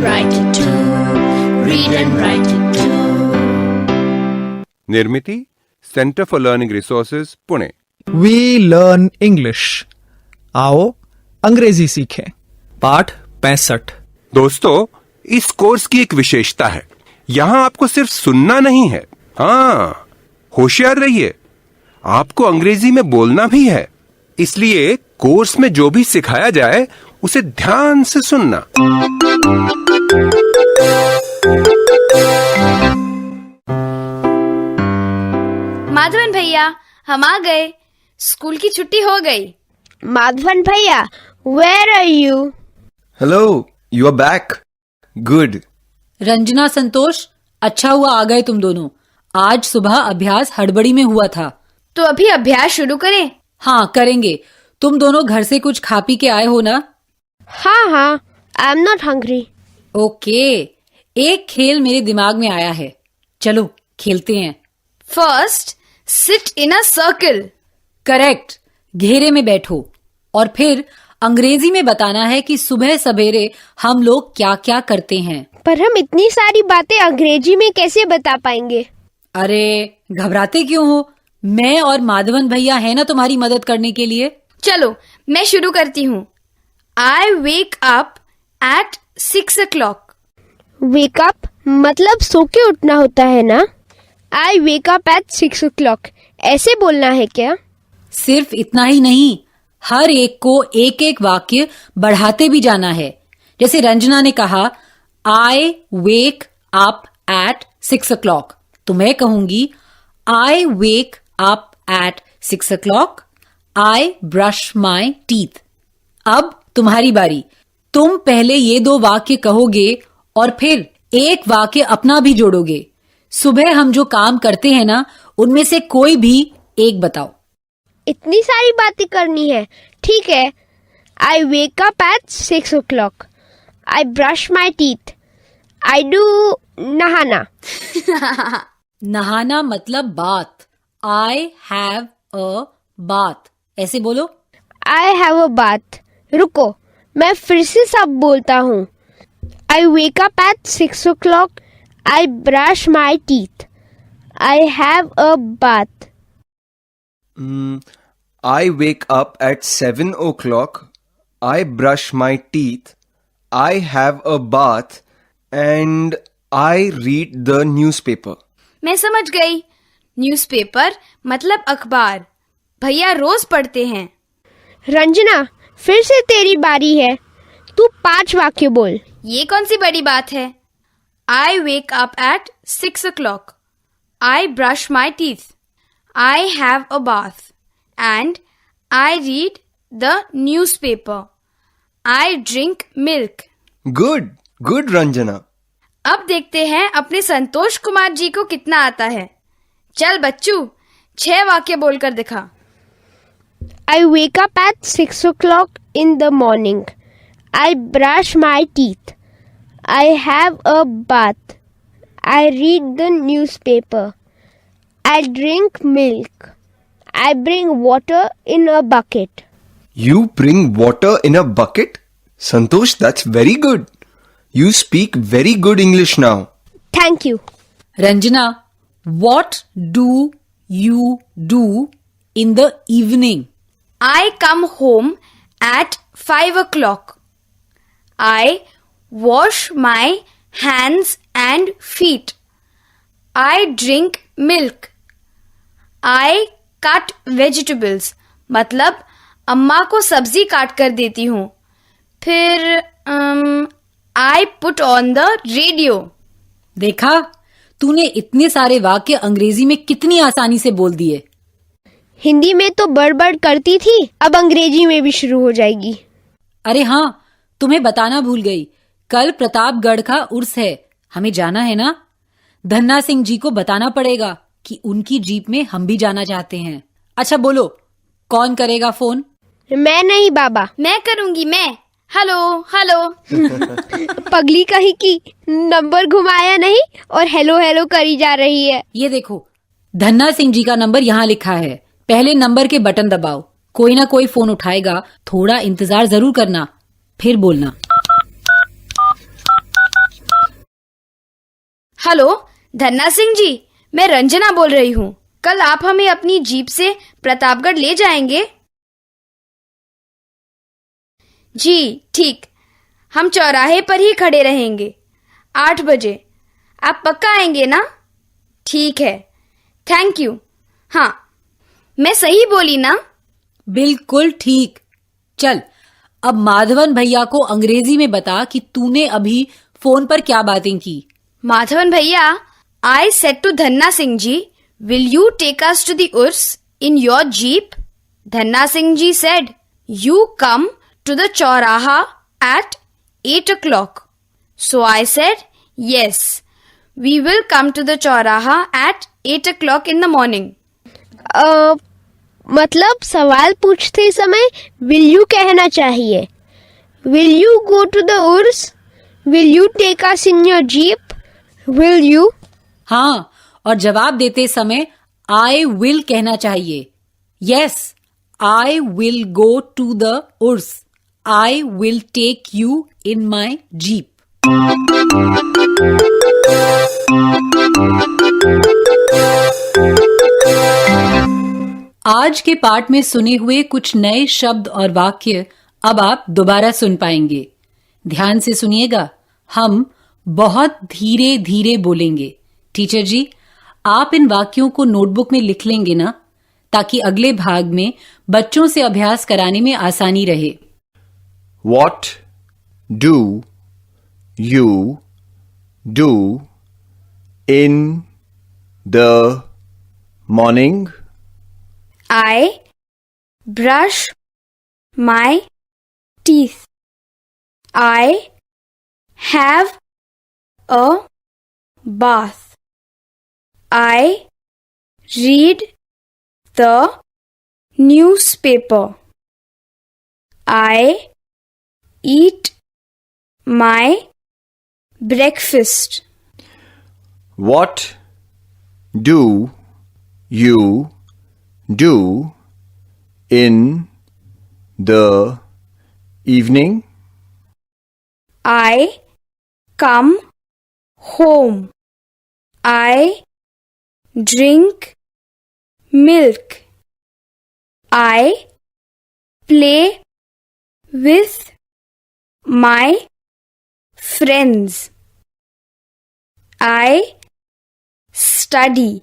write it too. Read and write it too. निर्मिति centre for learning resources Pune. We learn English. आओ अंग्रेजी सीखें। पाठ 65। दोस्तों, इस कोर्स की एक विशेषता है, यहाँ आपको सिर्फ सुनना नहीं है, हाँ, होशियार रहिए, आपको अंग्रेजी में बोलना भी है। इसलिए कोर्स में जो भी सिखाया जाए उसे ध्यान से सुनना। माधवन भैया, हम आ गए। स्कूल की छुट्टी हो गई। माधवन भैया, where are you? Hello, you are back. Good. Ranjana, संतोष, अच्छा हुआ आ गए तुम दोनों। आज सुबह अभ्यास हड़बड़ी में हुआ था। तो अभी अभ्यास शुरू करें? हाँ, करेंगे। तुम दोनों घर से कुछ खा पी के आए हो ना? हाँ, I am not hungry. Okay, एक खेल मेरे दिमाग में आया है, चलो खेलते हैं। First, sit in a circle. Correct, घेरे में बैठो और फिर अंग्रेजी में बताना है कि सुबह सवेरे हम लोग क्या क्या करते हैं। पर हम इतनी सारी बातें अंग्रेजी में कैसे बता पाएंगे? अरे घबराते क्यों हो, मैं और माधवन भैया है ना तुम्हारी मदद करने के लिए। चलो मैं शुरू करती हूँ। I wake up at 6 o'clock. Wake up मतलब सो के उठना होता है ना? I wake up at 6 o'clock. ऐसे बोलना है क्या? सिर्फ इतना ही नहीं, हर एक को एक एक वाक्य बढ़ाते भी जाना है। जैसे रंजना ने कहा I wake up at 6 o'clock, तो मैं कहूंगी I wake up at 6 o'clock. I brush my teeth. अब तुम्हारी बारी। तुम पहले ये दो वाक्य कहोगे और फिर एक वाक्य अपना भी जोड़ोगे। सुबह हम जो काम करते हैं ना, उनमें से कोई भी एक बताओ। इतनी सारी बातें करनी है। ठीक है। I wake up at 6 o'clock. I brush my teeth. I do नहाना। नहाना मतलब बात। I have a bath. ऐसे बोलो। I have a bath. रुको, मैं फिर से सब बोलता हूँ। I wake up at 6 o'clock. I brush my teeth. I have a bath. I wake up at 7 o'clock. I brush my teeth. I have a bath. And I read the newspaper. मैं समझ गई। Newspaper मतलब अखबार। भैया रोज पढ़ते हैं। रंजना, फिर से तेरी बारी है। तू 5 वाक्य बोल। ये कौन सी बड़ी बात है? I wake up at 6 o'clock. I brush my teeth. I have a bath. And I read the newspaper. I drink milk. Good. Good, Ranjana. अब देखते हैं अपने संतोष कुमार जी को कितना आता है। चल बच्चू, 6 वाक्य बोलकर दिखा। I wake up at 6 o'clock in the morning. I brush my teeth. I have a bath. I read the newspaper. I drink milk. I bring water in a bucket. You bring water in a bucket? Santosh, that's very good. You speak very good English now. Thank you. Ranjana, what do you do in the evening? I come home at 5 o'clock. I wash my hands and feet. I drink milk. I cut vegetables. मतलब अम्मा को सब्जी काट कर देती हूँ। फिर I put on the radio. देखा, तूने इतने सारे वाक्य अंग्रेजी में कितनी आसानी से बोल दिए। हिंदी में तो बड़बड़ करती थी, अब अंग्रेजी में भी शुरू हो जाएगी। अरे हाँ, तुम्हें बताना भूल गई, कल प्रतापगढ़ का उर्स है, हमें जाना है ना। धन्ना सिंह जी को बताना पड़ेगा कि उनकी जीप में हम भी जाना चाहते हैं। अच्छा बोलो, कौन करेगा फोन? मैं नहीं बाबा। मैं करूंगी। मैं हेलो हेलो। पगली कहीं की, नंबर घुमाया नहीं और हेलो हेलो करी जा रही है। ये देखो, धन्ना सिंह जी का नंबर यहाँ लिखा है। पहले नंबर के बटन दबाओ, कोई ना कोई फोन उठाएगा, थोड़ा इंतजार जरूर करना, फिर बोलना। हेलो धन्ना सिंह जी, मैं रंजना बोल रही हूँ। कल आप हमें अपनी जीप से प्रतापगढ़ ले जाएंगे? जी ठीक, हम चौराहे पर ही खड़े रहेंगे 8 बजे। आप पक्का आएंगे ना? ठीक है, थैंक यू। हाँ, मैं सही बोली ना? बिल्कुल ठीक। चल, अब माधवन भैया को अंग्रेजी में बता कि तूने अभी फोन पर क्या बातें की। माधवन भैया, I said to Dhanna Singh ji, will you take us to the Urs in your jeep? Dhanna Singh ji said, you come to the Chauraha at 8 o'clock. So I said, yes, we will come to the Chauraha at 8 o'clock in the morning. मतलब सवाल पूछते समय will you कहना चाहिए. Will you go to the Urs? Will you take us in your jeep? Will you? हाँ, और जवाब देते समय I will कहना चाहिए. Yes, I will go to the Urs. I will take you in my jeep. आज के पाठ में सुने हुए कुछ नए शब्द और वाक्य अब आप दोबारा सुन पाएंगे। ध्यान से सुनिएगा, हम बहुत धीरे धीरे बोलेंगे। टीचर जी, आप इन वाक्यों को नोटबुक में लिख लेंगे ना, ताकि अगले भाग में बच्चों से अभ्यास कराने में आसानी रहे। What do you do in the morning? I brush my teeth. I have a bath. I read the newspaper. I eat my breakfast. What do you do in the evening? I come home. I drink milk. I play with my friends. I study.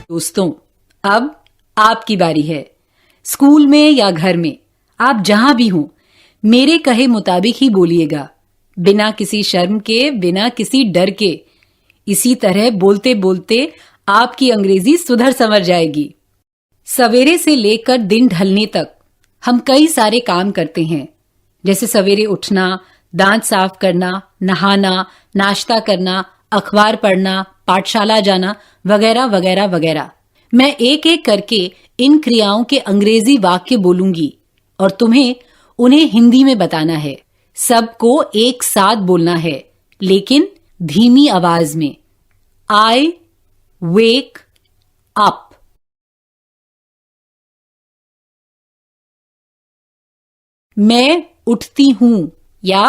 दोस्तों, अब आपकी बारी है। School में या घर में, आप जहां भी हों, मेरे कहे मुताबिक ही बोलिएगा, बिना किसी शर्म के, बिना किसी डर के। इसी तरह बोलते बोलते आपकी अंग्रेजी सुधर संवर जाएगी। सवेरे से लेकर दिन ढलने तक हम कई सारे काम करते हैं, जैसे सवेरे उठना, दांत साफ करना, नहाना, नाश्ता करना, अखबार पढ़ना, पाठशाला जाना, वगैरह वगैरह वगैरह। मैं एक एक करके इन क्रियाओं के अंग्रेजी वाक्य बोलूंगी और तुम्हें उन्हें हिंदी में बताना है। सबको एक साथ बोलना है, लेकिन धीमी आवाज में। आई वेक अप। मैं उठती हूं या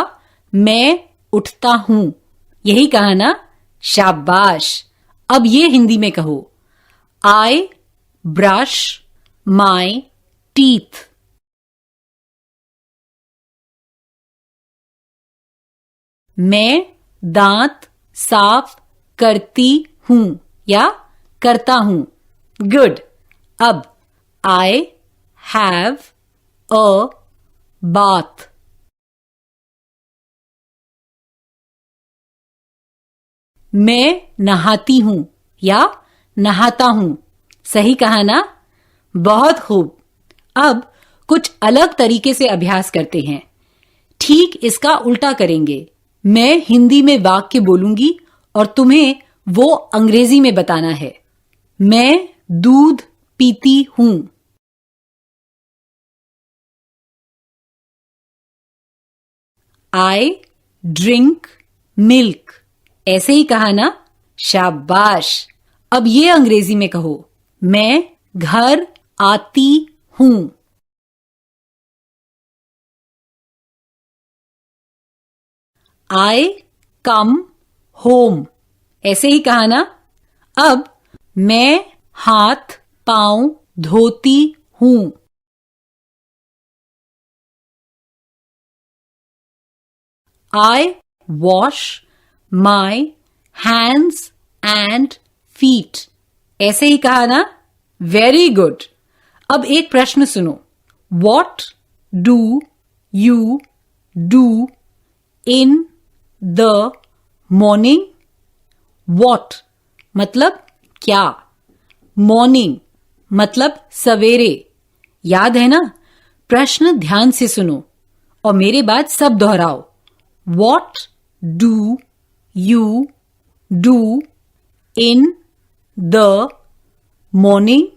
मैं उठता हूं। यही कहा ना? शाबाश। अब ये हिंदी में कहो। आई ब्रश माई टीथ। मैं दांत साफ करती हूं या करता हूं। गुड। अब आई हैव अ बाथ। मैं नहाती हूं या नहाता हूं। सही कहा ना? बहुत खूब। अब कुछ अलग तरीके से अभ्यास करते हैं। ठीक इसका उल्टा करेंगे। मैं हिंदी में वाक्य बोलूंगी और तुम्हें वो अंग्रेजी में बताना है। मैं दूध पीती हूं। I drink milk. ऐसे ही कहा ना? शाबाश। अब ये अंग्रेजी में कहो। मैं घर आती हूं। आई कम होम, ऐसे ही कहा ना। अब मैं हाथ पांव धोती हूं। I wash my hands and feet, ऐसे ही कहा ना। Very good. अब एक प्रश्न सुनो। What do you do in the morning? What मतलब क्या, मॉर्निंग मतलब सवेरे। याद है ना? प्रश्न ध्यान से सुनो और मेरे बाद सब दोहराओ। What do you do in the morning?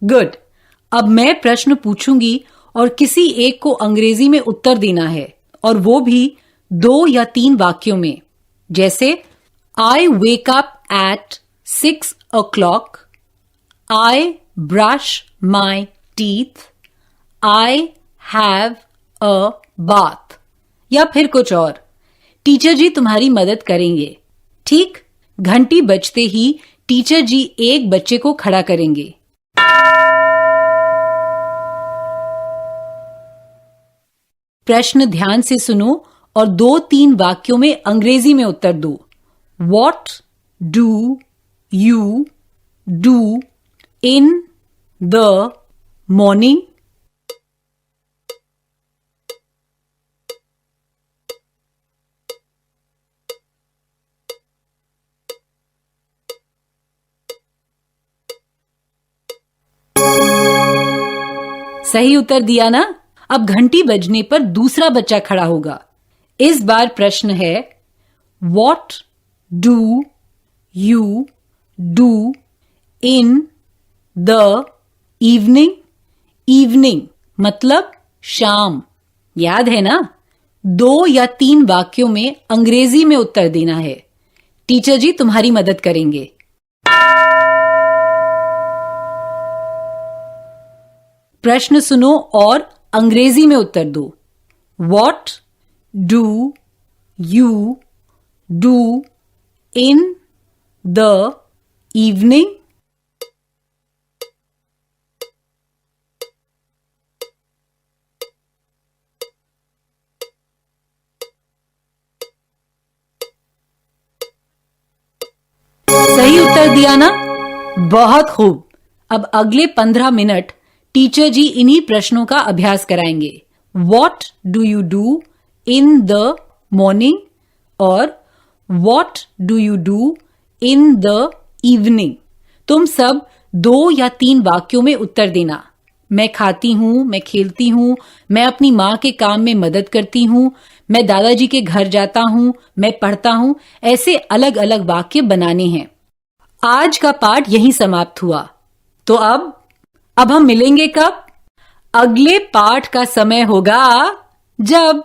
Good. अब मैं प्रश्न पूछूंगी और किसी एक को अंग्रेजी में उत्तर देना है, और वो भी 2 या 3 वाक्यों में। जैसे I wake up at 6 o'clock, I brush my teeth, I have a bath, या फिर कुछ और। टीचर जी तुम्हारी मदद करेंगे। ठीक घंटी बजते ही टीचर जी एक बच्चे को खड़ा करेंगे। प्रश्न ध्यान से सुनो और 2-3 वाक्यों में अंग्रेजी में उत्तर दो। What do you do in the morning? सही उत्तर दिया ना। अब घंटी बजने पर दूसरा बच्चा खड़ा होगा। इस बार प्रश्न है, what do you do in the evening? Evening मतलब शाम। याद है ना? 2 या 3 वाक्यों में अंग्रेजी में उत्तर देना है। टीचर जी तुम्हारी मदद करेंगे। प्रश्न सुनो और अंग्रेजी में उत्तर दो। What do you do in the evening? सही उत्तर दिया ना। बहुत खूब। अब अगले 15 मिनट टीचर जी इन्हीं प्रश्नों का अभ्यास कराएंगे। What do you do in the morning और what do you do in the evening? तुम सब 2 या 3 वाक्यों में उत्तर देना। मैं खाती हूं, मैं खेलती हूं, मैं अपनी माँ के काम में मदद करती हूं, मैं दादाजी के घर जाता हूं, मैं पढ़ता हूं। ऐसे अलग अलग वाक्य बनाने हैं। आज का पाठ यहीं समाप्त हुआ। तो अब हम मिलेंगे कब? अगले पाठ का समय होगा जब